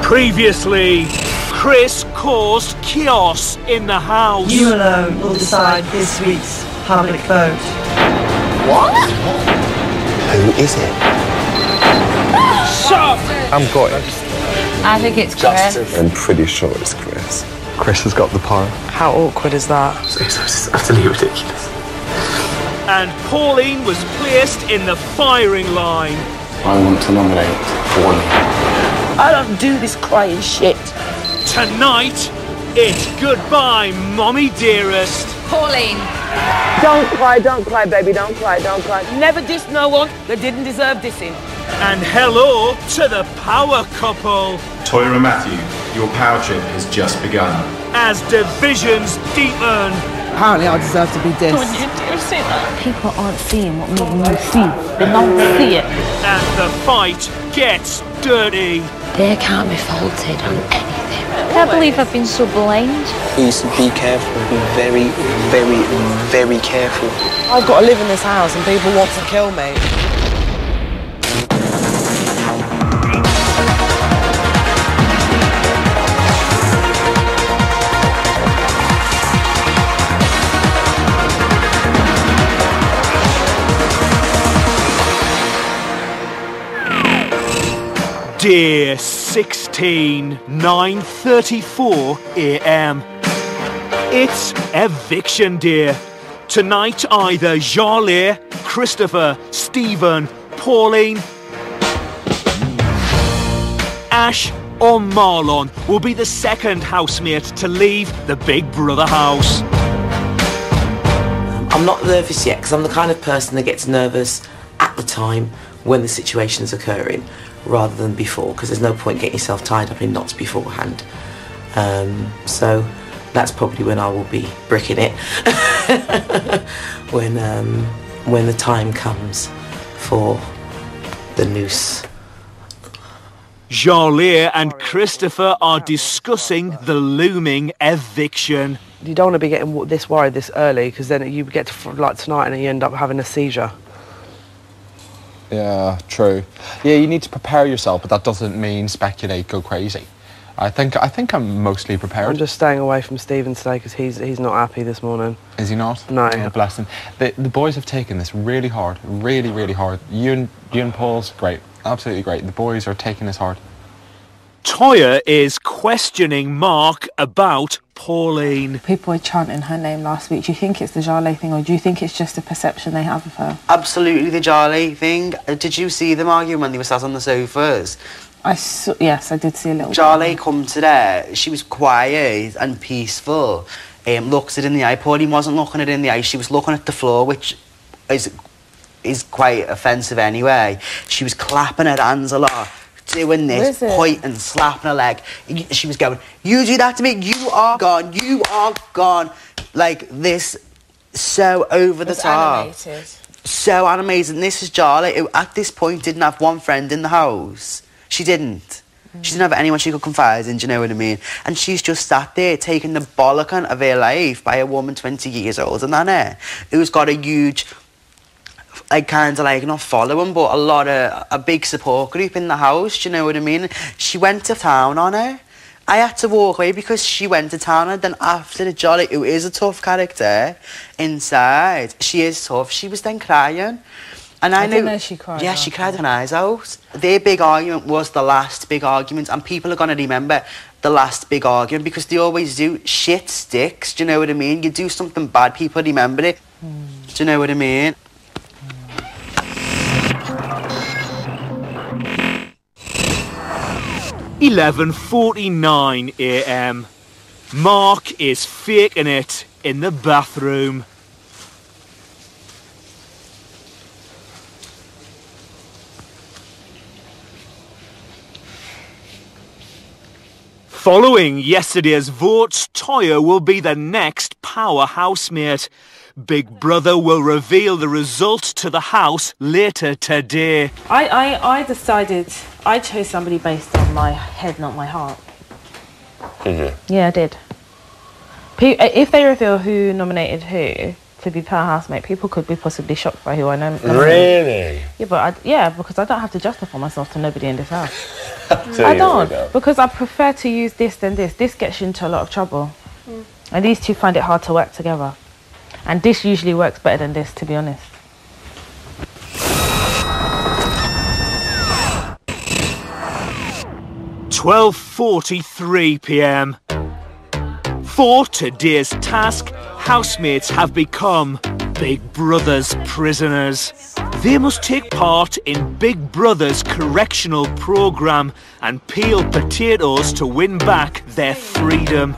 Previously, Chris caused chaos in the house. You alone will decide this week's public vote. What? Who is it? Shut! I'm going. I think it's Chris. I'm pretty sure it's Chris. Chris has got the power. How awkward is that? It's utterly ridiculous. And Pauline was placed in the firing line. I want to nominate Pauline. I don't do this crying shit. Tonight, it's goodbye, mommy dearest. Pauline. Don't cry, baby, don't cry. Never diss no one that didn't deserve dissing. And hello to the power couple. Toya and Matthew, your power trip has just begun. As divisions deepen. Apparently I deserve to be dissed. Would you dare say that? People aren't seeing what you see. They don't see it. And the fight gets dirty. They can't be faulted on anything. I can't believe I've been so blind. Please be careful. Be very, very, very careful. I've got to live in this house and people want to kill me. Dear 16, 9:34 a.m. It's eviction day. Tonight either Charlie, Christopher, Stephen, Pauline, Ash or Marlon will be the second housemate to leave the Big Brother house. I'm not nervous yet because I'm the kind of person that gets nervous at the time when the situation is occurring rather than before, because there's no point getting yourself tied up in knots beforehand. So that's probably when I will be bricking it when the time comes for the noose. Charlie and Christopher are discussing the looming eviction. You don't want to be getting this worried this early because then you get to like tonight and you end up having a seizure. Yeah, true. Yeah, you need to prepare yourself, but that doesn't mean speculate, go crazy. I think I'm mostly prepared. I'm just staying away from Stephen today because he's not happy this morning. Is he not? No. Oh, bless him. The boys have taken this really hard, really, really hard. You and Paul's great, absolutely great. The boys are taking this hard. Toya is questioning Mark about Pauline. People were chanting her name last week. Do you think it's the Jarley thing, or do you think it's just a perception they have of her? Absolutely the Jarley thing. Did you see them arguing when they were sat on the sofas? Yes, I did see a little Jarley come today. She was quiet and peaceful. Looks it in the eye. Pauline wasn't looking it in the eye. She was looking at the floor, which is quite offensive anyway. She was clapping her hands a lot, doing this, pointing, slapping her leg. She was going, "You do that to me, you are gone, you are gone." Like this, so over the top. Animated. So animated. And this is Charlie, who at this point didn't have one friend in the house. She didn't. She didn't have anyone she could confide in, do you know what I mean? And she's just sat there taking the bollocking of her life by a woman 20 years older than her, who's got a huge, like, kind of like, not following, but a big support group in the house, do you know what I mean? She went to town on her. I had to walk away because she went to town on her. Then after the Jolly, who is a tough character inside, she is tough, she was then crying. And I didn't know she cried. Yeah, she cried her eyes out. Their big argument was the last big argument, and people are going to remember the last big argument because they always do. Shit sticks, do you know what I mean? You do something bad, people remember it. Do you know what I mean? 11:49 a.m. Mark is faking it in the bathroom. Following yesterday's votes, Toya will be the next power housemate. Big Brother will reveal the result to the house later today. I decided I chose somebody based on my head, not my heart. Did you? Yeah, I did. If they reveal who nominated who to be per housemate, people could be possibly shocked by who I know. Really? Yeah, because I don't have to justify myself to nobody in this house. I don't, because I prefer to use this than this. This gets you into a lot of trouble. And these two find it hard to work together. And this usually works better than this, to be honest. £12:43 p.m. For today's task, housemates have become Big Brother's prisoners. They must take part in Big Brother's correctional programme and peel potatoes to win back their freedom.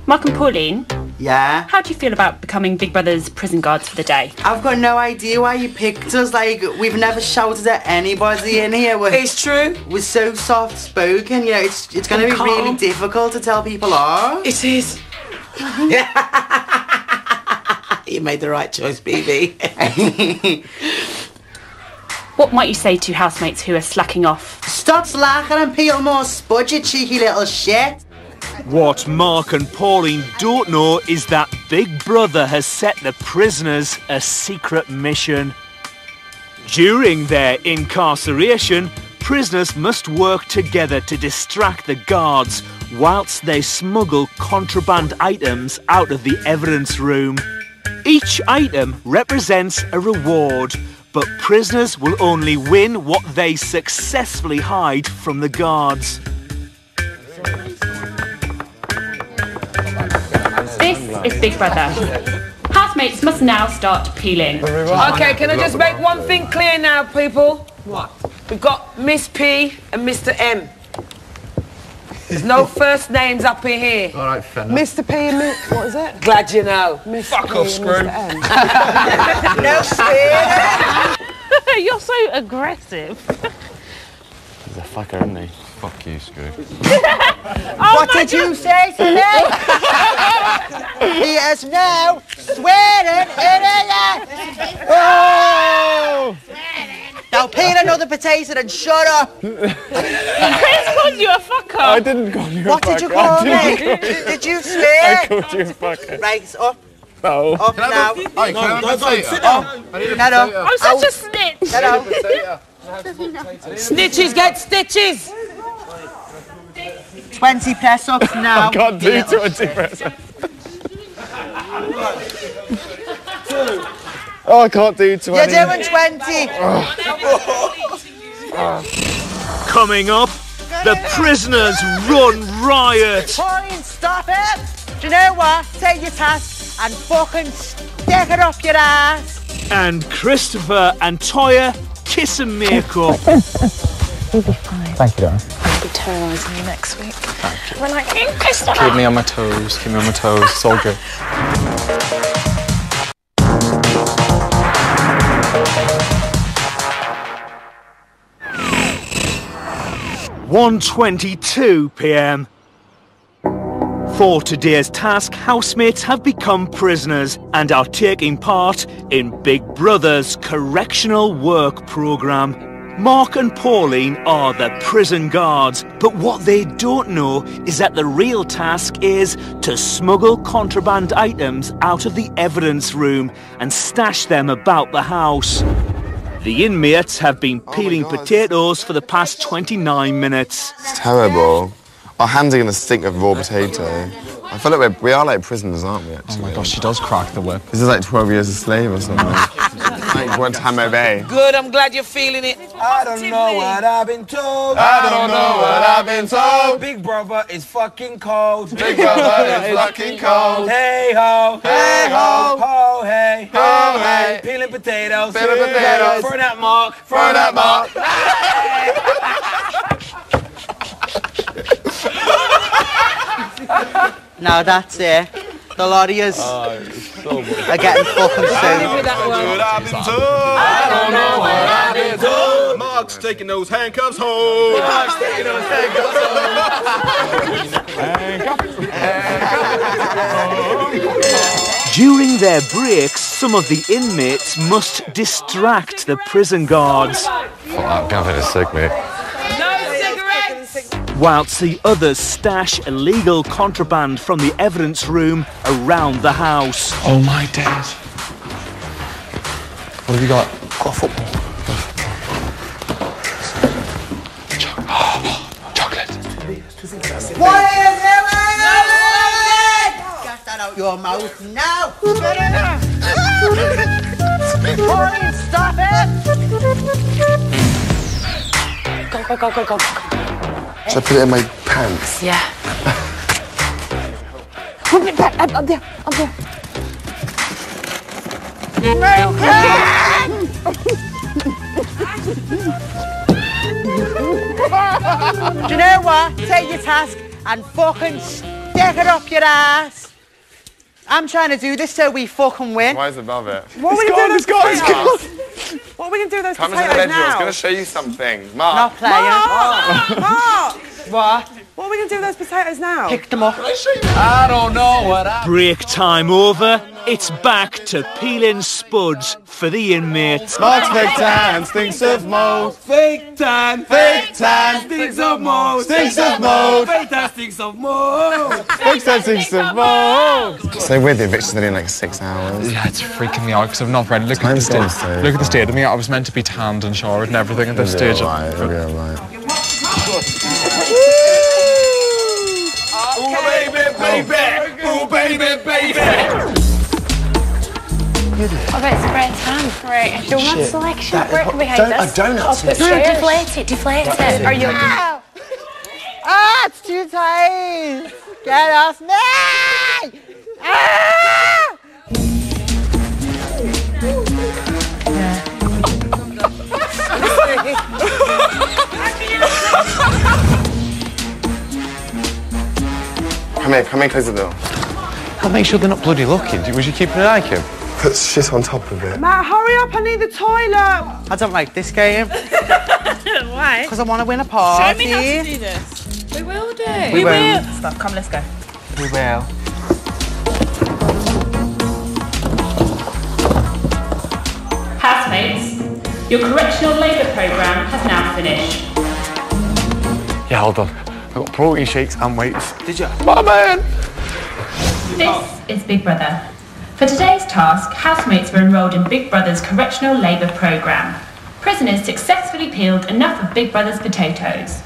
Mark and Pauline, Yeah? how do you feel about becoming Big Brother's prison guards for the day? I've got no idea why you picked us. Like, we've never shouted at anybody in here. It's true. We're so soft-spoken, you know, it's going to be really difficult to tell people off. It is. You made the right choice, BB. What might you say to housemates who are slacking off? Stop slacking and peel more spudge, you cheeky little shit. What Mark and Pauline don't know is that Big Brother has set the prisoners a secret mission. During their incarceration, prisoners must work together to distract the guards whilst they smuggle contraband items out of the evidence room. Each item represents a reward, but prisoners will only win what they successfully hide from the guards. This is Big Brother. Housemates must now start peeling. Okay, can I just make one thing clear now, people? What? We've got Miss P and Mr. M. There's no first names up in here. All right, fair enough. Mr. P and Miss... What is it? Glad you know. Fuck off, Screw. No swear. You're so aggressive. He's a fucker, isn't he? Fuck you, Screw. What did you say to me? He is now swearing in here. Oh! Now peel another potato and shut up. Chris called you a fucker. I didn't call you a fucker. What did you call me? Did you swear? I called you a fucker. Right, up. No. Up now. Hey, can I have a potato? Sit down. Hello. I'm such a snitch. Hello. Snitches get stitches. 20 press-ups now. I can't do 20 press-ups. Oh, I can't do 20. You're doing 20. Coming up, the prisoners run riot. Pauline, stop it. Do you know what? Take your task and fucking stick it up your ass. And Christopher and Toya kiss and make up. You'll be fine. Thank you, darling. I'll be terrorising you next week. We're like, Christopher! Keep me on my toes, keep me on my toes. It's all good. £1:22 p.m. For today's task, housemates have become prisoners and are taking part in Big Brother's correctional work programme. Mark and Pauline are the prison guards, but what they don't know is that the real task is to smuggle contraband items out of the evidence room and stash them about the house. The inmates have been peeling potatoes for the past 29 minutes. It's terrible. Our hands are going to stink of raw potato. I feel like we are like prisoners, aren't we, actually? Oh my gosh, she does crack the whip. This is like 12 years a slave or something. Like Guantanamo Bay. Good, I'm glad you're feeling it. I don't know what I've been told. I don't know what I've been told. Big Brother is fucking cold. Big Brother is fucking cold. Hey ho, Hey ho, ho hey, ho hey. peeling potatoes. Peeling potatoes. For that Mark. Throw that mark. Now that's it. The lot of yous are getting fucking soaked. I don't know what I've been told. Mark's taking those handcuffs home. Mark's taking those handcuffs home. During their breaks, some of the inmates must distract the prison guards. Fuck, Gavin is sick, mate. No cigarettes. whilst the others stash illegal contraband from the evidence room around the house. Oh my days. What have you got? Got a football. Chocolate. What are you doing? Get that out your mouth now. Pauline, stop it! Go. Should I put it in my pants? Yeah. Put it back. Up there. Do you know what? Take your task and fucking stick it up your ass. I'm trying to do this so we fucking win. Why is it above it? What are we going to do with those potatoes? What are we going to do with those Come into the potatoes bedroom. I was now? going to show you something. Mark. Not playing. Mark! What? What are we going to do with those potatoes now? Pick them up. I don't know what I... Break time over. It's back to peeling spuds for the inmates. Mark's fake tan stinks of mold. Fake tan. Fake tan Stinks of mold. stinks of mold. Fake tan stinks of mold. Fake tan stinks of mold. So weird, the eviction's only in like 6 hours. Yeah, it's freaking me out because I've not read. Look at the state. Look at the state of me. I was meant to be tanned and showered and everything at this stage. Right. Oh, baby. I bet it's a great time. Right, donut selection. Where can we hide this? Donuts. Deflate it. Are you... Ah, it's too tight. Get off me! Ah! Come here, close the door. I'll make sure they're not bloody looking. Was you keeping an eye on him? Put shit on top of it. Matt, hurry up, I need the toilet. I don't like this game. Why? Because I want to win a party. Show me how to do this. We will do. We will. Stop, come, let's go. We will. Housemates, your correctional labour programme has now finished. Yeah, hold on. I got protein shakes and weights. Did you? My man! This is Big Brother. For today's task, housemates were enrolled in Big Brother's correctional labour programme. Prisoners successfully peeled enough of Big Brother's potatoes.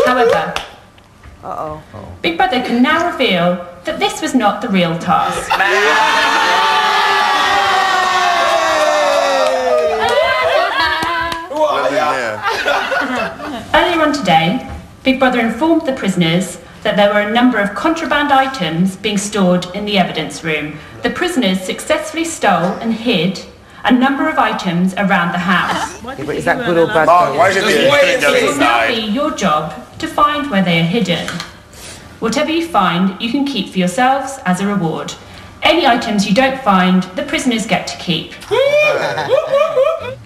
However, Big Brother can now reveal that this was not the real task. Earlier on today, Big Brother informed the prisoners that there were a number of contraband items being stored in the evidence room. The prisoners successfully stole and hid a number of items around the house. Yeah, but is that good or bad? Mark, why should It will now be your job to find where they are hidden. Whatever you find, you can keep for yourselves as a reward. Any items you don't find, the prisoners get to keep.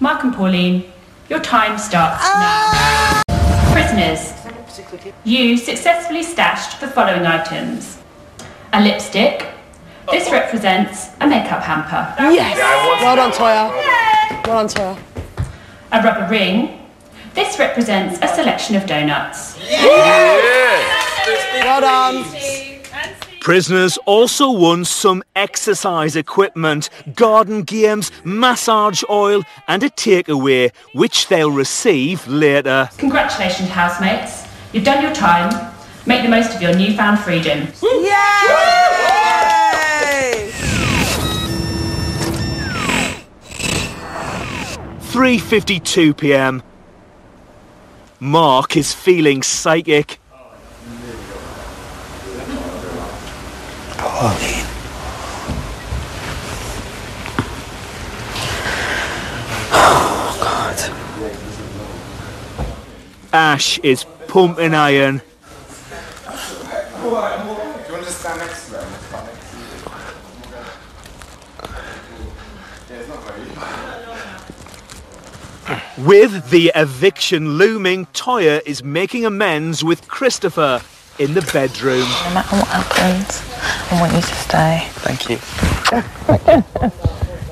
Mark and Pauline, your time starts now. Prisoners, you successfully stashed the following items. A lipstick. This represents a makeup hamper. Yes! Well done, Toya. Well done, Toya. A rubber ring. This represents a selection of donuts. Well done. Prisoners also won some exercise equipment, garden games, massage oil and a takeaway, which they'll receive later. Congratulations, housemates. You've done your time. Make the most of your newfound freedom. Yay! 3:52 p.m. Mark is feeling psychic. Pauline. Oh, God. Ash is pumping iron. Do you want to just stand next to them? With the eviction looming, Toya is making amends with Christopher in the bedroom. No matter what happens, I want you to stay. Thank you.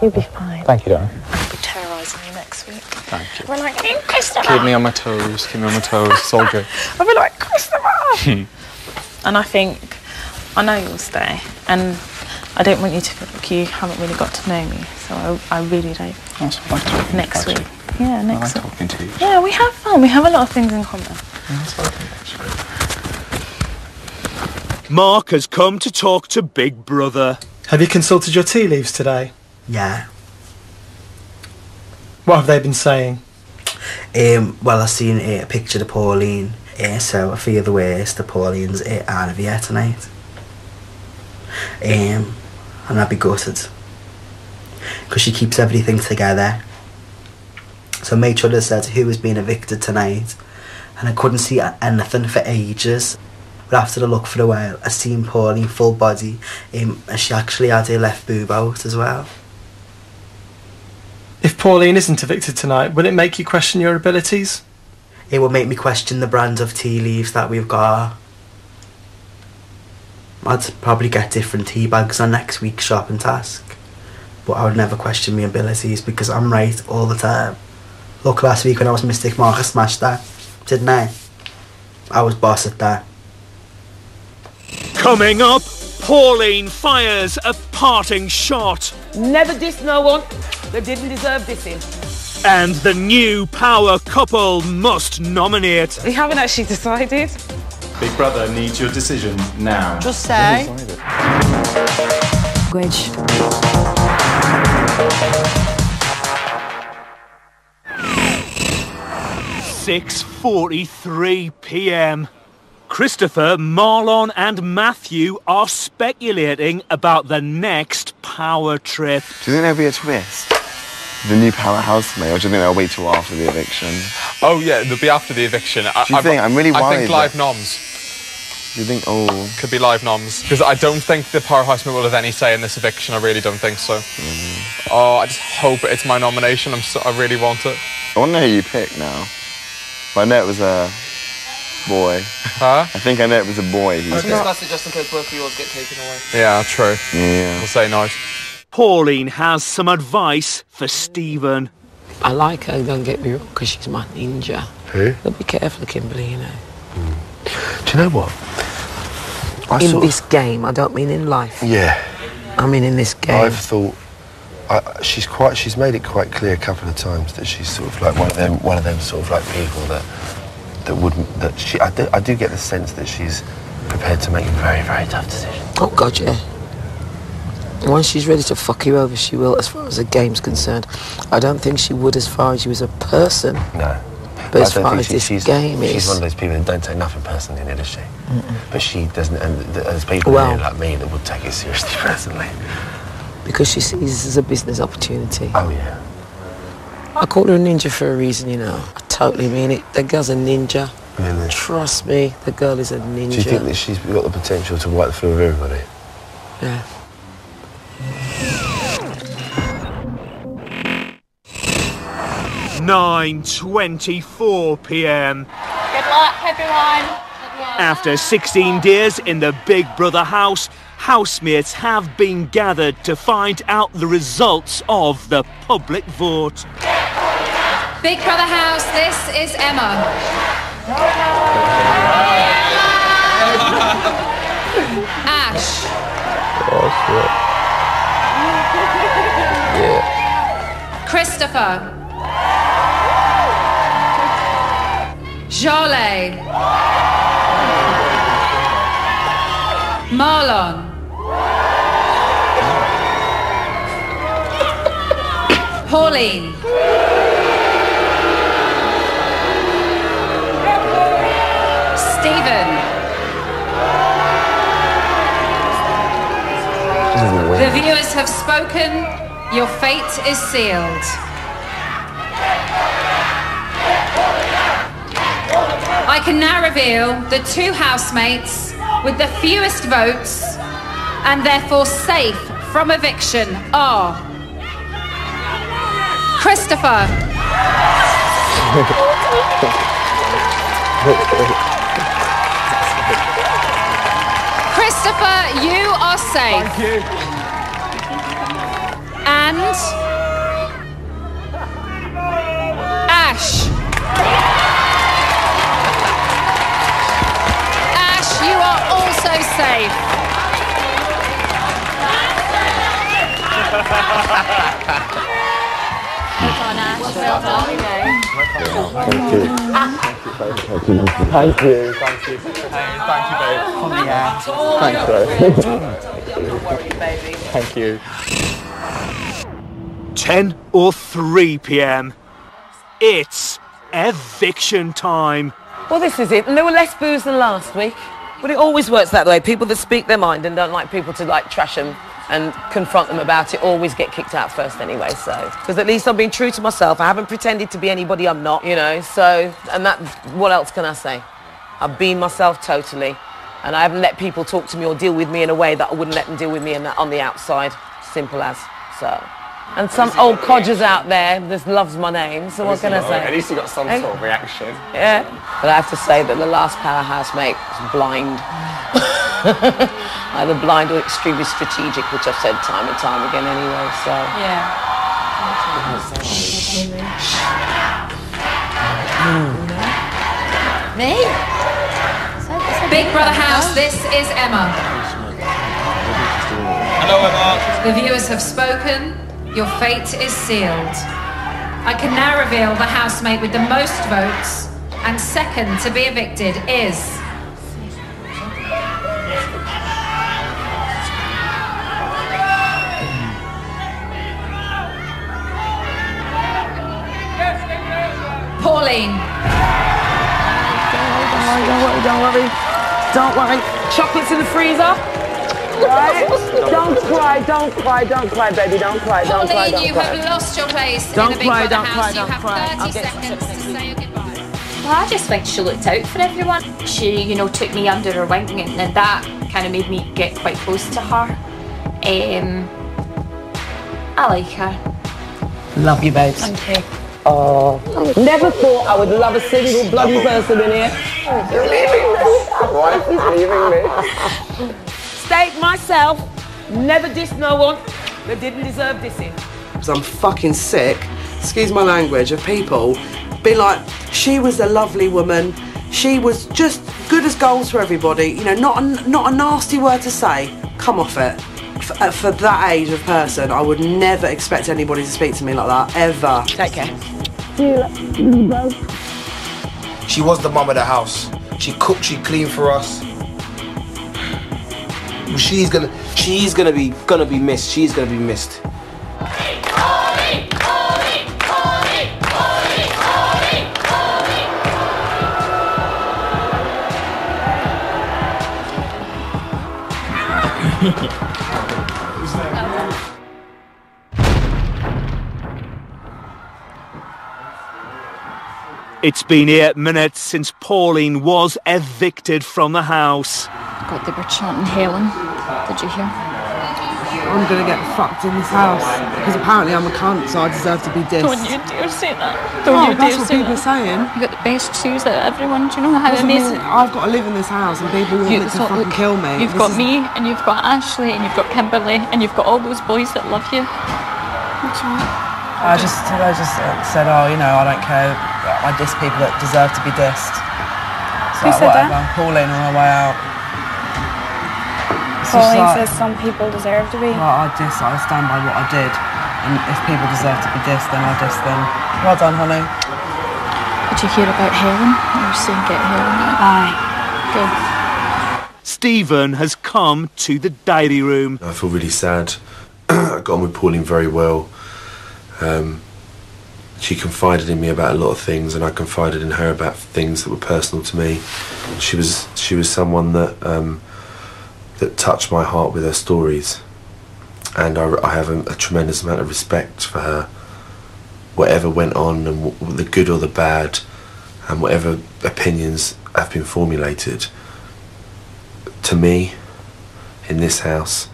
You'll be fine. Thank you, darling. I'll be terrorising you next week. Thank you. We're like, Christopher! Keep me on my toes, keep me on my toes, it's all good. I'll be like, Christopher! And I think, I know you'll stay, and I don't want you to feel like you haven't really got to know me, so I really don't. Awesome. I like talking next to you, week. Yeah, next I like week. talking to you. Yeah, we have fun. We have a lot of things in common. Mark has come to talk to Big Brother. Have you consulted your tea leaves today? Yeah. What have they been saying? Well, I've seen a picture of Pauline, so I fear the worst that Pauline's out of here tonight. And I'd be gutted. Because she keeps everything together. So I made sure to said who was being evicted tonight, and I couldn't see anything for ages. But after I looked for a while, I seen Pauline full body, and she actually had her left boob out as well. If Pauline isn't evicted tonight, will it make you question your abilities? It will make me question the brand of tea leaves that we've got. I'd probably get different tea bags on next week's shopping task, but I would never question my abilities because I'm right all the time. Look, last week when I was Mystic Mark, I smashed that, didn't I? I was boss at that. Coming up, Pauline fires a parting shot. Never diss no one. They didn't deserve dissing. And the new power couple must nominate. We haven't actually decided. Big Brother needs your decision now. Just say. Language. 6:43 p.m. Christopher, Marlon and Matthew are speculating about the next power trip. Do you think there'll be a twist? The new powerhouse mate, or do you think they'll wait till after the eviction? Oh yeah, they'll be after the eviction. Do you think? I'm really worried. I think live noms. Do you think? Oh, could be live noms because I don't think the powerhouse mate will have any say in this eviction. I really don't think so. Oh, I just hope it's my nomination. I really want it. I want to know who you pick now. But I know it was a boy. Huh? I think I know it was a boy. Let's discuss it just in case both of yours get taken away. Yeah, true. Yeah. We'll say no. Pauline has some advice for Stephen. I like her, don't get me wrong, because she's my ninja. Who? But be careful, Kimberly, you know. Do you know what? In this game, I don't mean in life. Yeah. I mean in this game. I've thought she's made it quite clear a couple of times that she's sort of like one of them sort of like people that I do get the sense that she's prepared to make very, very tough decisions. Oh God, yeah. Once she's ready to fuck you over, she will, as far as the game's concerned. I don't think she would as far as you as a person. No. But as far as this game is... She's one of those people that don't take nothing personally, does she? But she doesn't, and there's people here like me that would take it seriously personally. Because she sees this as a business opportunity. Oh, yeah. I call her a ninja for a reason, you know. I totally mean it. The girl's a ninja. Really? Trust me, the girl is a ninja. Do you think that she's got the potential to wipe the floor with everybody? Yeah. 9:24 p.m. Good luck, everyone. After 16 days in the Big Brother house, housemates have been gathered to find out the results of the public vote. Big Brother house, this is Emma. Ash. Yeah. Christopher. Jolie. Marlon. Pauline. Stephen. The viewers have spoken. Your fate is sealed. I can now reveal the two housemates with the fewest votes and therefore safe from eviction are Christopher. Christopher, you are safe. Thank you. And Thank you. Thank you, babe. Thank you. 10:03 p.m. It's eviction time. Well, this is it. And there were less booze than last week. But it always works that way. People that speak their mind and don't like people to, like, trash them and confront them about it always get kicked out first anyway, so. Because at least I've been true to myself. I haven't pretended to be anybody I'm not, you know, so. And that, what else can I say? I've been myself totally. And I haven't let people talk to me or deal with me in a way that I wouldn't let them deal with me on the outside. Simple as, so. And some old codgers out there just loves my name, so what can I say? At least you got some sort of reaction. Yeah, but I have to say that the last powerhouse mate was blind. Either blind or extremely strategic, which I've said time and time again anyway, so. Yeah. Me? Big Brother House, this is Emma. Hello, Emma. The viewers have spoken. Your fate is sealed. I can now reveal the housemate with the most votes, and second to be evicted is... Pauline. Don't worry. Chocolates in the freezer. Right? Don't cry, baby. Don't cry. Pauline, you have lost your place in the Big Brother House. You have 30 seconds to say your goodbye. Well, I just think she looked out for everyone. She, you know, took me under her wing, and that kind of made me get quite close to her. I like her. Love you, babes. Thank you. Oh, never thought I would love a single bloody person in here. You're leaving me. Why are you leaving me? State myself, never diss no one that didn't deserve dissing. Because I'm fucking sick, excuse my language, of people being like, she was a lovely woman, she was just good as gold for everybody, you know, not a nasty word to say. Come off it. For that age of person, I would never expect anybody to speak to me like that, ever. Take care. She was the mum of the house. She cooked, she cleaned for us. She's gonna be missed. She's gonna be missed. It's been 8 minutes since Pauline was evicted from the house. God, they were chanting Helen. Did you hear? I'm gonna get fucked in this house because apparently I'm a cunt, so I deserve to be dissed. Don't you dare say that. Don't you that's dare what say people that. are saying. You got the best shoes out of everyone. Do you know how amazing? I've got to live in this house, and people want to fucking kill me. You've got me, and you've got Ashley, and you've got Kimberly, and you've got all those boys that love you. That's right. I just said, oh, you know, I don't care. I diss people that deserve to be dissed. So Who said whatever. that? Pauline on her way out. Pauline says some people deserve to be. Well, I stand by what I did. And if people deserve to be dissed, then I diss them. Well done, honey. Did you hear about Helen? You were saying get Helen out. Aye. Good. Stephen has come to the diary room. I feel really sad. I got on with Pauline very well. She confided in me about a lot of things, and I confided in her about things that were personal to me. She was someone that that touched my heart with her stories, and I have a tremendous amount of respect for her. Whatever went on, and the good or the bad, and whatever opinions have been formulated, to me, in this house,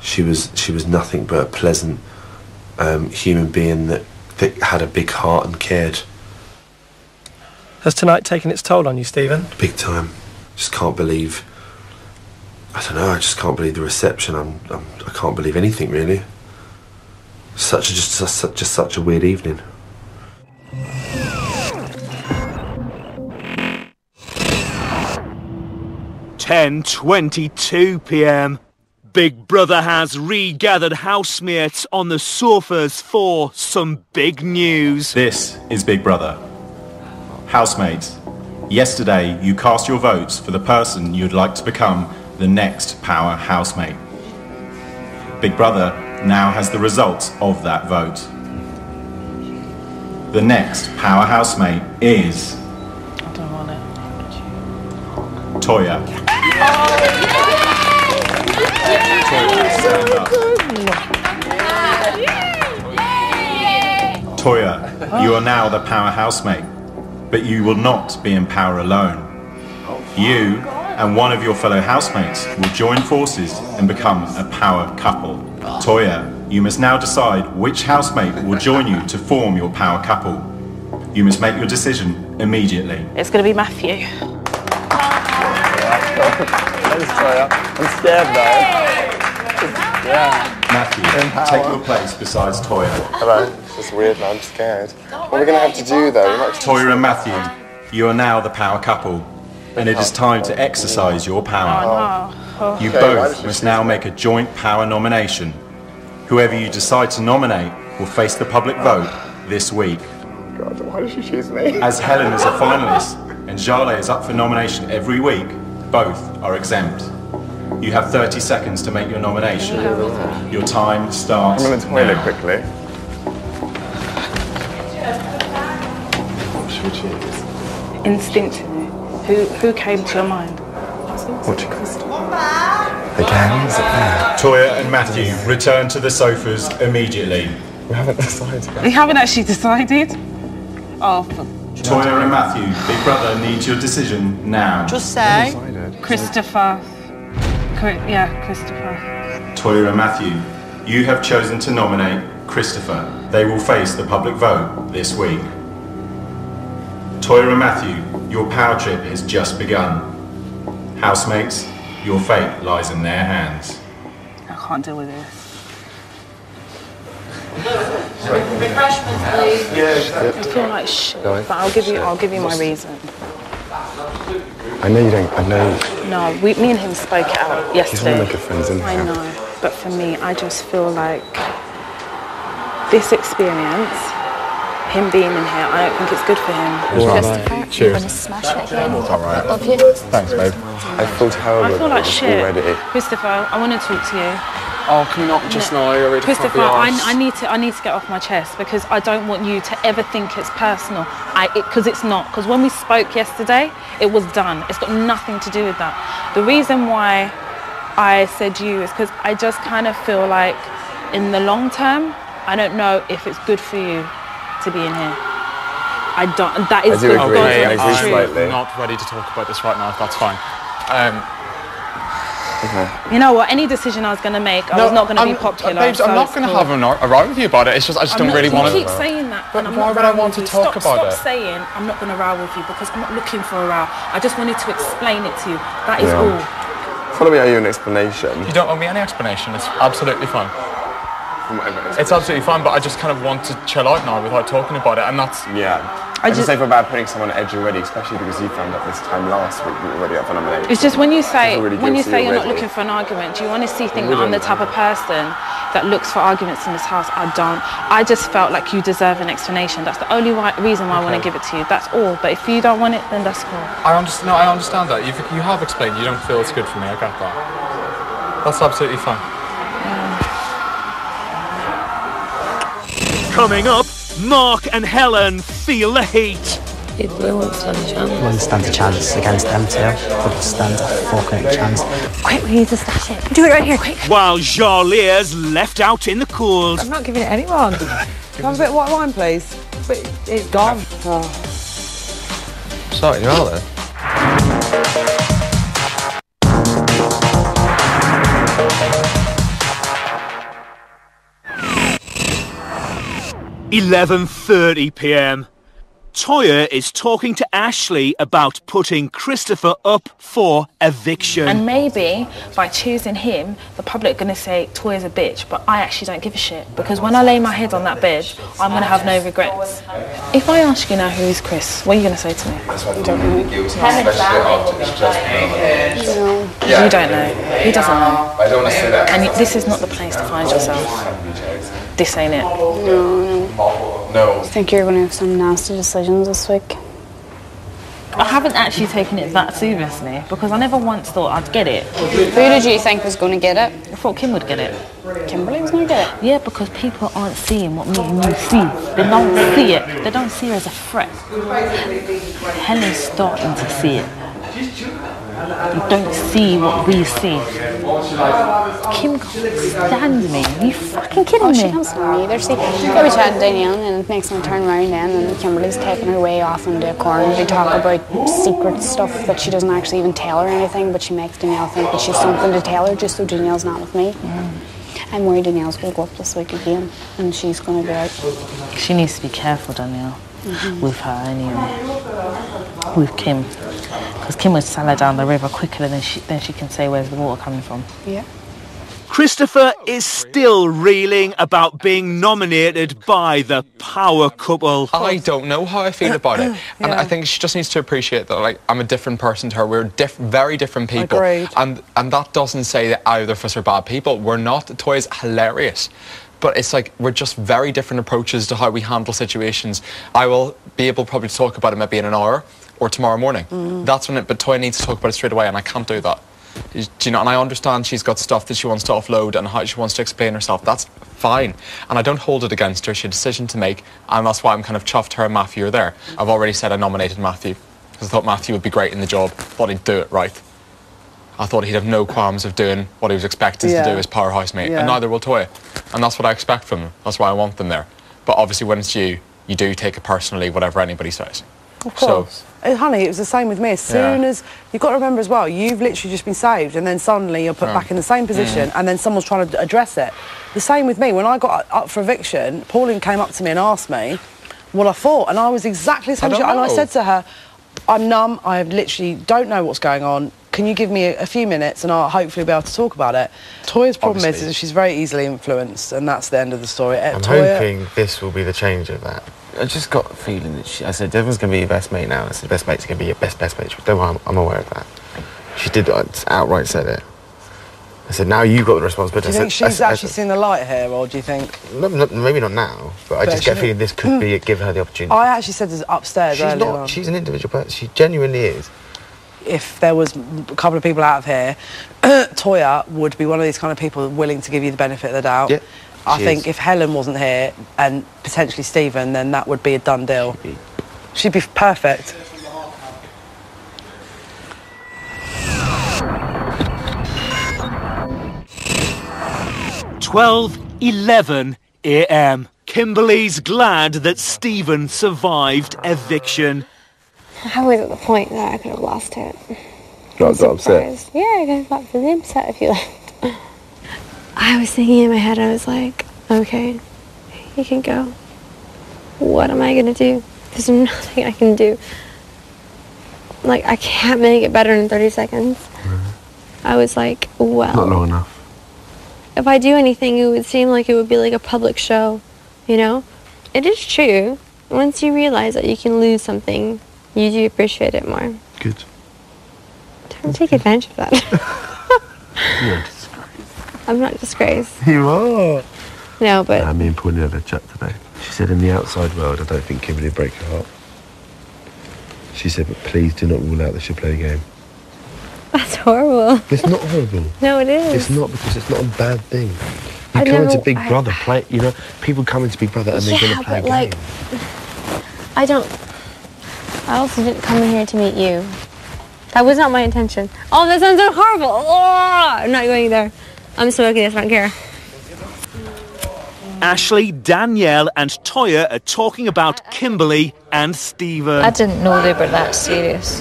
she was nothing but a pleasant human being that had a big heart and cared. Has tonight taken its toll on you, Stephen? Big time. Just can't believe. I don't know. I just can't believe the reception. I can't believe anything really. Just such a weird evening. £10:22 p.m. Big Brother has regathered housemates on the sofas for some big news. This is Big Brother. Housemates, yesterday you cast your votes for the person you'd like to become the next power housemate. Big Brother now has the results of that vote. The next power housemate is... I don't want it. Toya. Toya, you are now the power housemate, but you will not be in power alone. You and one of your fellow housemates will join forces and become a power couple. Toya, you must now decide which housemate will join you to form your power couple. You must make your decision immediately. It's going to be Matthew. Thanks, Toya. I'm scared though. Yeah. Matthew, take your place besides Toya. Hello. It's weird, man. I'm scared. What are we going to have to do though? Toya and Matthew, you are now the power couple, and it is time to exercise your power. You both must now make a joint power nomination. Whoever you decide to nominate will face the public vote this week. God, why did she choose me? As Helen is a finalist and Jale is up for nomination every week, both are exempt. You have 30 seconds to make your nomination. Your time starts I'm in the toilet now. quickly. Instinctively. Who came to your mind? What you call the gang? Is it there? Toya and Matthew, return to the sofas immediately. We haven't decided. You haven't actually decided? Oh, Toya and Matthew, Big Brother needs your decision now. Just say. Christopher. Christopher. Toya and Matthew, you have chosen to nominate Christopher. They will face the public vote this week. Toya and Matthew, your power trip has just begun. Housemates, your fate lies in their hands. I can't deal with this. Refreshments, please. I feel like shit, but I'll give you my reason. I know you don't. I know. No, me and him spoke it out yesterday. He's one of my good friends, isn't he? I know, but for me, I just feel like this experience, him being in here, I don't think it's good for him. Cheers. I'm gonna smash it again. It's all right. Love you. Thanks, babe. I feel terrible. I feel like shit. Already. Christopher, I want to talk to you. Oh, can you not just now? You're ready to Christopher, I need to get off my chest because I don't want you to ever think it's personal. Because it's not. Because when we spoke yesterday, it was done. It's got nothing to do with that. The reason why I said you is because I just kind of feel like in the long term, I don't know if it's good for you to be in here. I don't. That is good. I'm not ready to talk about this right now. That's fine. Okay. You know what? Any decision I was going to make, I was not going to be popular. Babes, I'm not going to have a row with you about it. It's just I just don't really want to. You keep saying that. But why would I want to talk about it? Stop saying I'm not going to row with you because I'm not looking for a row. I just wanted to explain it to you. That is all. Follow me, owe you an explanation. You don't owe me any explanation. It's absolutely fine. It's absolutely fine, but I just kind of want to chill out now without talking about it, and that's... Yeah. I just say feel bad putting someone on edge already, especially because you found out this time last week you were already up for nomination. It's just when you say you're not looking for an argument, do you honestly think that I'm the type of person that looks for arguments in this house? I don't. I just felt like you deserve an explanation. That's the only reason why I want to give it to you. That's all. But if you don't want it, then that's cool. I understand that. You have explained you don't feel it's good for me. I get that. That's absolutely fine. Coming up, Mark and Helen feel the heat. Big Brother won't stand a chance. Wouldn't stand a chance against them two. Wouldn't stand a fucking chance. Quick, we need to stash it. Do it right here, quick. While Jale's left out in the cold. I'm not giving it to anyone. Can I have a bit of white wine, please? But it's gone. Oh. Sorry, you're out there. 11:30 p.m. Toya is talking to Ashley about putting Christopher up for eviction. And maybe by choosing him, the public are going to say Toya's a bitch, but I actually don't give a shit. Because when I lay my head on that bed, I'm going to have no regrets. If I ask you now who is Chris, what are you going to say to me? You don't know. No. You don't know. He doesn't know. I don't want to say that. And this is not the place to find yourself. This ain't it. No. I think you're going to have some nasty decisions this week. I haven't actually taken it that seriously because I never once thought I'd get it. Who did you think was going to get it? I thought Kim would get it. Kimberly was going to get it? Yeah, because people aren't seeing what me and you see. They don't see it. They don't see her as a threat. Helen's starting to see it. You don't see what we see. Kim can't stand me. Are you fucking kidding me? She can't stand me either. See, they'll be chatting Danielle and it makes them turn around then and Kimberly's taking her way off into a corner. They talk about secret stuff that she doesn't actually even tell her anything, but she makes Danielle think that she's something to tell her just so Danielle's not with me. I'm worried Danielle's going to go up this week again and she's going to be out. She needs to be careful, Danielle, with her anyway. With Kim. Because Kim would sail her down the river quicker than she can say where's the water coming from. Yeah. Christopher is still reeling about being nominated by the power couple. I don't know how I feel about it. And I think she just needs to appreciate that, like, I'm a different person to her. We're very different people. Agreed. And that doesn't say that either of us are bad people. We're not. Toya's hilarious. But it's like, we're just very different approaches to how we handle situations. I will be able probably to talk about it maybe in an hour or tomorrow morning. That's when but Toya needs to talk about it straight away, and I can't do that. Do you know? And I understand she's got stuff that she wants to offload and how she wants to explain herself. That's fine. And I don't hold it against her. She had a decision to make, and that's why I'm kind of chuffed her and Matthew are there. I've already said I nominated Matthew, because I thought Matthew would be great in the job. Thought he'd do it right. I thought he'd have no qualms of doing what he was expected to do as power housemate, and neither will Toya. And that's what I expect from them. That's why I want them there. But obviously when it's you do take it personally, whatever anybody says. Of course. Honey, it was the same with me. As soon as... You've got to remember as well, you've literally just been saved and then suddenly you're put back in the same position and then someone's trying to address it. The same with me. When I got up for eviction, Pauline came up to me and asked me what I thought, and I was exactly the same. And I said to her, I'm numb, I literally don't know what's going on. Can you give me a few minutes and I'll hopefully be able to talk about it? Toya's problem is that she's very easily influenced, and that's the end of the story. I'm hoping this will be the change of that. I just got a feeling that I said, everyone's going to be your best mate now. I said, best mate's going to be your best mate. Don't worry, I'm aware of that. She did outright said it. I said, now you've got the responsibility. Do you think she's actually seen the light here, or do you think... Maybe not now, but I just get a feeling this could be give her the opportunity. I actually said this upstairs earlier on. She's an individual person. She genuinely is. If there was a couple of people out of here, Toya would be one of these kind of people willing to give you the benefit of the doubt. Yeah, I think if Helen wasn't here, and potentially Stephen, then that would be a done deal. She'd be perfect. (12:11 a.m. Kimberly's glad that Stephen survived eviction. I was at the point that I could have lost it. Got upset? Yeah, I got really upset if you left. I was thinking in my head, I was like, okay, you can go. What am I going to do? There's nothing I can do. Like, I can't make it better in 30 seconds. I was like, well... Not long enough. If I do anything, it would seem like it would be like a public show, you know? It is true. Once you realize that you can lose something, you do appreciate it more. Good. Don't take advantage of that. You're a disgrace. I'm not disgraced. You are. No, but... Me and Pauline had a chat today. She said in the outside world, I don't think Kimberly would break her heart. She said, but please do not rule out that she'll play the game. That's horrible. It's not horrible. No, it is. It's not, because it's not a bad thing. You come into Big Brother, play, you know, people come into Big Brother and they're going to play a game. Like, I also didn't come in here to meet you. That was not my intention. Oh, that sounds so horrible. Oh, I'm not going there. I'm smoking this, I don't care. Ashley, Danielle and Toya are talking about Kimberly and Stephen. I didn't know they were that serious.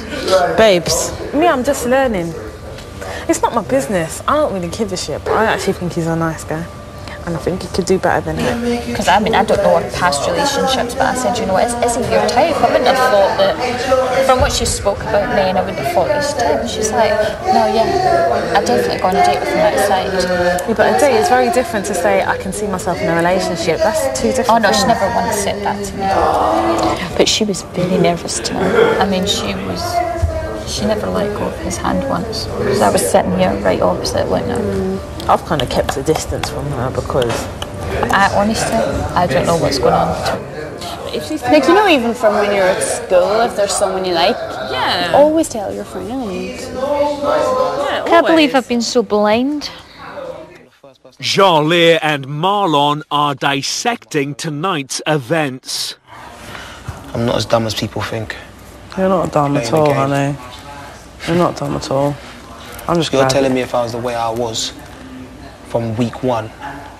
Babes, me, I'm just learning. It's not my business. I don't really give a shit, but I actually think he's a nice guy. and I think he could do better than it. Because I mean, I don't know her past relationships, but I said, you know, is he your type? I wouldn't have thought that, from what she spoke about me, and I wouldn't have thought he was type. She's like, no, yeah, I definitely go on a date with him outside. Yeah, but a date is very different to say, I can see myself in a relationship. That's two different Oh no, things. she never once said that to me. But she was very nervous tonight. I mean, she never let go of his hand once. Because I was sitting here right opposite looking at her. I've kind of kept a distance from her because honestly, I don't know what's going on. Like, you know, even from when you're at school, if there's someone you like, always tell your friend. Can't believe I've been so blind. Jarlath and Marlon are dissecting tonight's events. I'm not as dumb as people think. You're not dumb at all, honey. You're not dumb at all. I'm just You're glad telling me if I was the way I was from week 1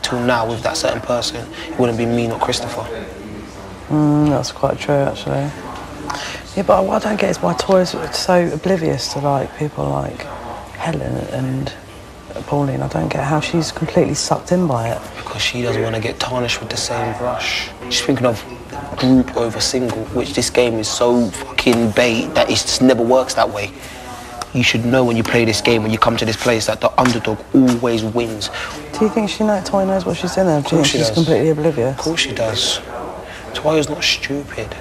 till now with that certain person, it wouldn't be me, not Christopher. That's quite true, actually. Yeah, but what I don't get is why Toya's so oblivious to, like, people like Helen and Pauline. I don't get how she's completely sucked in by it. Because she doesn't want to get tarnished with the same brush. She's thinking of group over single, which this game is so fucking bait that it just never works that way. You should know when you play this game, when you come to this place, that the underdog always wins. Do you think Toya knows what she's doing there? Do you think she's completely oblivious? Of course she does. Toya's not stupid.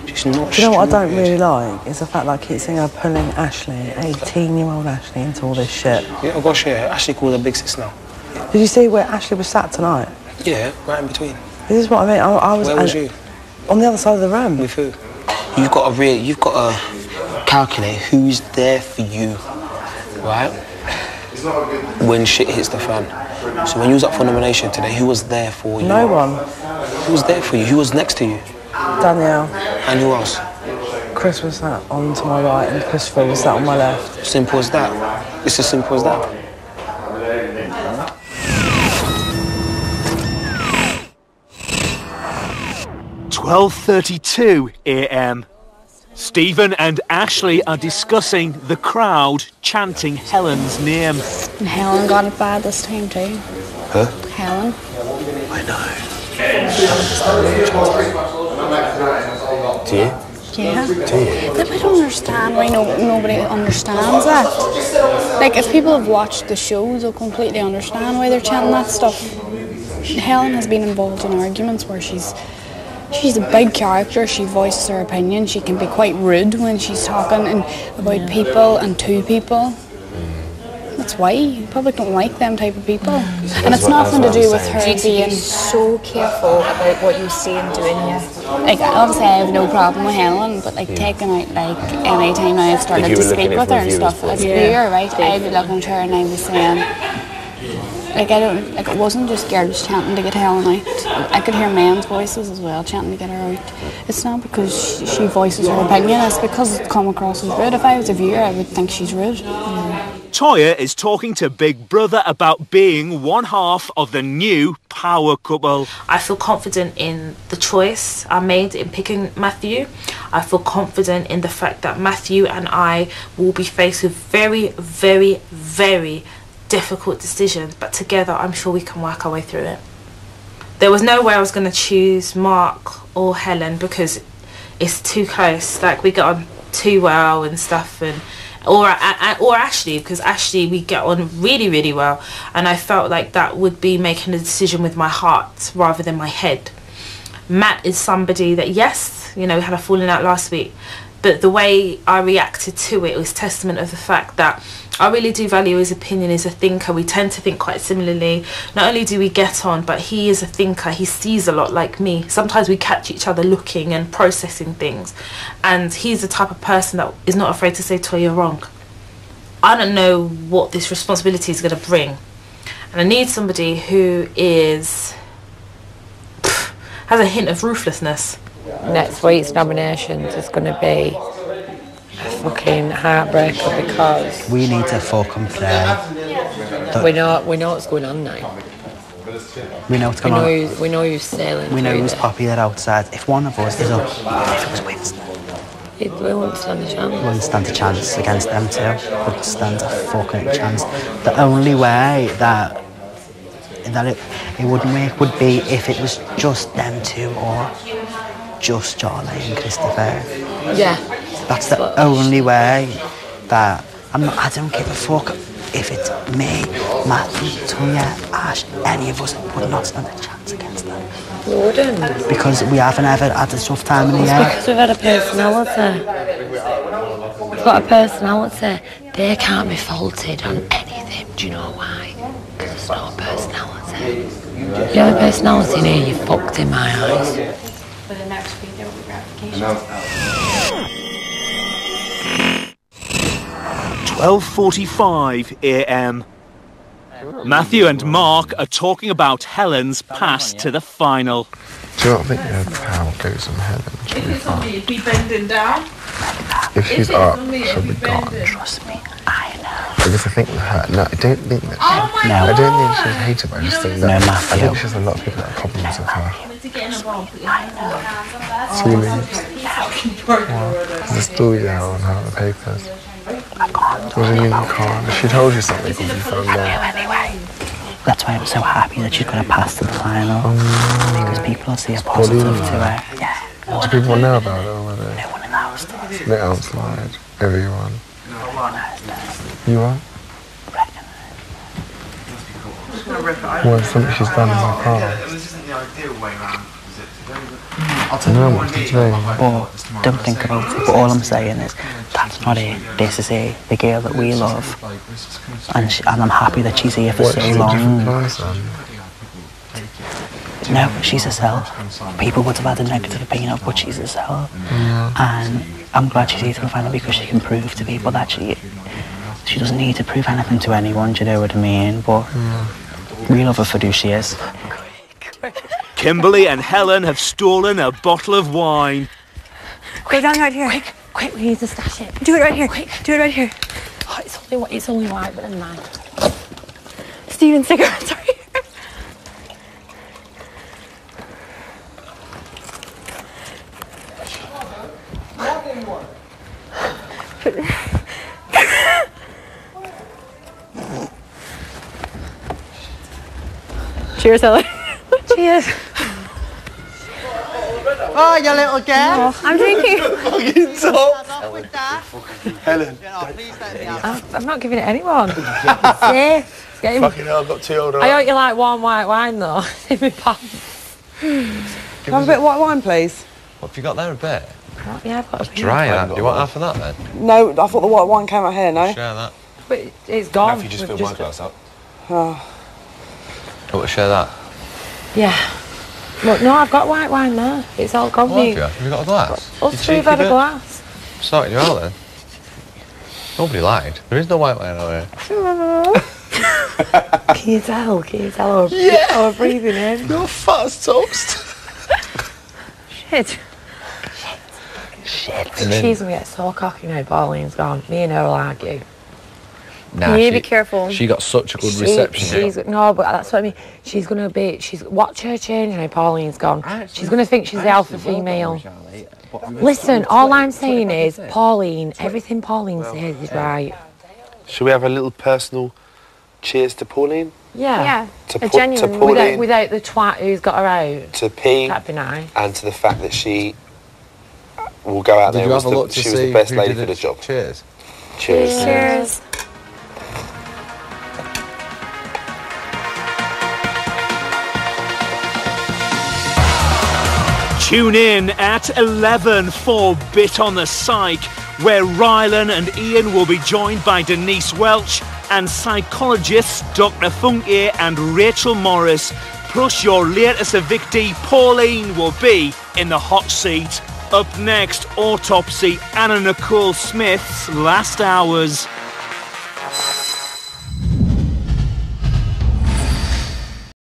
She's not stupid. Do you know what I don't really like? Is the fact that I keep seeing her pulling Ashley, 18-year-old Ashley, into all this shit. Yeah, oh gosh, yeah. Ashley called her big sis now. Did you see where Ashley was sat tonight? Yeah, right in between. This is what I mean. Where was you? On the other side of the room. With who? You've got to calculate who's there for you, right? When shit hits the fan. So when you was up for nomination today, who was there for you? No one. Who was there for you? Who was next to you? Danielle. And who else? Chris was sat on to my right and Christopher was sat on my left. Simple as that. It's as simple as that. 12:32 a.m. Stephen and Ashley are discussing the crowd chanting Helen's name. And Helen got it bad this time too. Huh? Helen. I know. Do you? Yeah. Do you? But I don't understand why nobody understands that. Like, if people have watched the shows, they'll completely understand why they're chanting that stuff. Helen has been involved in arguments where she's a big character, she voices her opinion, she can be quite rude when she's talking about people and to people. That's why the public don't like them type of people. And it's nothing to do with her being so careful about what you say and do in here. Like, obviously I have no problem with Helen, but like taking out, like, any time I started to speak with her and stuff, as a viewer, right, I'd be looking at her and I'd be saying, like, it wasn't just girls chanting to get Helen out. I could hear men's voices as well chanting to get her out. It's not because she voices her opinion, it's because it's come across as rude. If I was a viewer, I would think she's rude. Toya is talking to Big Brother about being one half of the new power couple. I feel confident in the choice I made in picking Matthew. I feel confident in the fact that Matthew and I will be faced with very, very, very difficult decisions, but together I'm sure we can work our way through it. There was no way I was going to choose Mark or Helen because it's too close. Like, we get on too well and stuff, or Ashley, because Ashley we get on really, really well, and I felt like that would be making a decision with my heart rather than my head. Matt is somebody that, yes, you know, we had a falling out last week, but the way I reacted to it was testament of the fact that I really do value his opinion as a thinker. We tend to think quite similarly. Not only do we get on, but he is a thinker. He sees a lot like me. Sometimes we catch each other looking and processing things. And he's the type of person that is not afraid to say, Toya, you're wrong. I don't know what this responsibility is going to bring. And I need somebody who has a hint of ruthlessness. Next week's nominations is going to be a fucking heartbreaker because we need to fucking play. We know what's going on now. We know what's going on. We know who's sailing. We know who's popular outside. If one of us is up, if it was Winston, we won't stand a chance. We won't stand a chance against them two. Wouldn't stand a fucking chance. The only way that that it wouldn't work would be if it was just them two or just Charlie and Christopher. Yeah. That's the only way that I don't give a fuck if it's me, Matthew, Tonya, Ash, any of us would not stand a chance against them. We wouldn't. Because we haven't ever had a tough time in the year. Because we've had a personality. We've got a personality. They can't be faulted on anything. Do you know why? Because there's no personality. If you have a personality in here, you're fucked in my eyes. For the next week, there will be ramifications. 12:45 a.m. Matthew and Mark are talking about Helen's pass to the final. Do you not think the power goes on Helen? She'll be fine. Be bending down. If she's up, she'll be gone. Trust me, I know. Because I think with her, no, I don't think that. No. I don't think she's hated by this thing. No, Matthew. I think there's a lot of people that have problems with her. She leaves. There's a story out on her, the papers. What do you mean you can't? If she told you something, could you found out? Anyway. That's why I'm so happy that she's going to pass to the final. Because people will see a positive to her. Yeah. Do people know about it already? No one in the house does. The outside. Everyone. You are? Well, it's something she's done in the past. This isn't the ideal way round, is it? No, what did you say? But don't think about it. But all I'm saying is, that's not it. This is it. The girl that we love. And I'm happy that she's here for so long. No, she's herself. People would have had a negative opinion of, but she's herself. And I'm glad she's here to the final because she can prove to people that she doesn't need to prove anything to anyone, do you know what I mean? But we love her for who she is. Kimberly and Helen have stolen a bottle of wine. Go down right here. Quick, we need to stash it. Do it right here. Quick. Do it right here. Oh, it's only white, but never mind. Steven, cigarettes are here. Cheers, Helen. Cheers. Oh, you little girl. I'm drinking. Fucking top. Helen. I'm not giving it anyone. Safe. Get him. Fucking hell, I've got 2 older. I hope you like warm white wine though. In my pants. Have a bit of white wine, please. What have you got there, a bit? What? Yeah, I've got a bit. Dry that. Do you want half of that then? No, I thought the white wine came out here, no? Share that. But it's gone. Now if you just fill my glass up. Oh. You want to share that? Yeah. Well, no, I've got white wine there. It's all gone. What have you got a glass? Us three have had a glass. Sorting you out then. Nobody lied. There is no white wine out here. Can you tell? Our breathing in? You're fat as toast. Shit. She's gonna get so cocky now. Pauline's gone. Me and her will argue. Nah, you need to be careful. She got such a good reception. No, but that's what I mean. Watch her change now. Pauline's gone. She's gonna think she's the alpha female. Listen, all I'm saying is, Pauline, everything Pauline says is right. Should we have a little personal cheers to Pauline? Yeah. A genuine. Pauline, without the twat who's got her out. to P. That'd be nice. And to the fact that she will go out there. She was the best lady for the job. Cheers. Cheers. Cheers. Tune in at 11 for Bit on the Psych, where Rylan and Ian will be joined by Denise Welch and psychologists Dr. Funke and Rachel Morris. Plus your latest evictee, Pauline, will be in the hot seat. Up next, Autopsy, Anna Nicole Smith's Last Hours.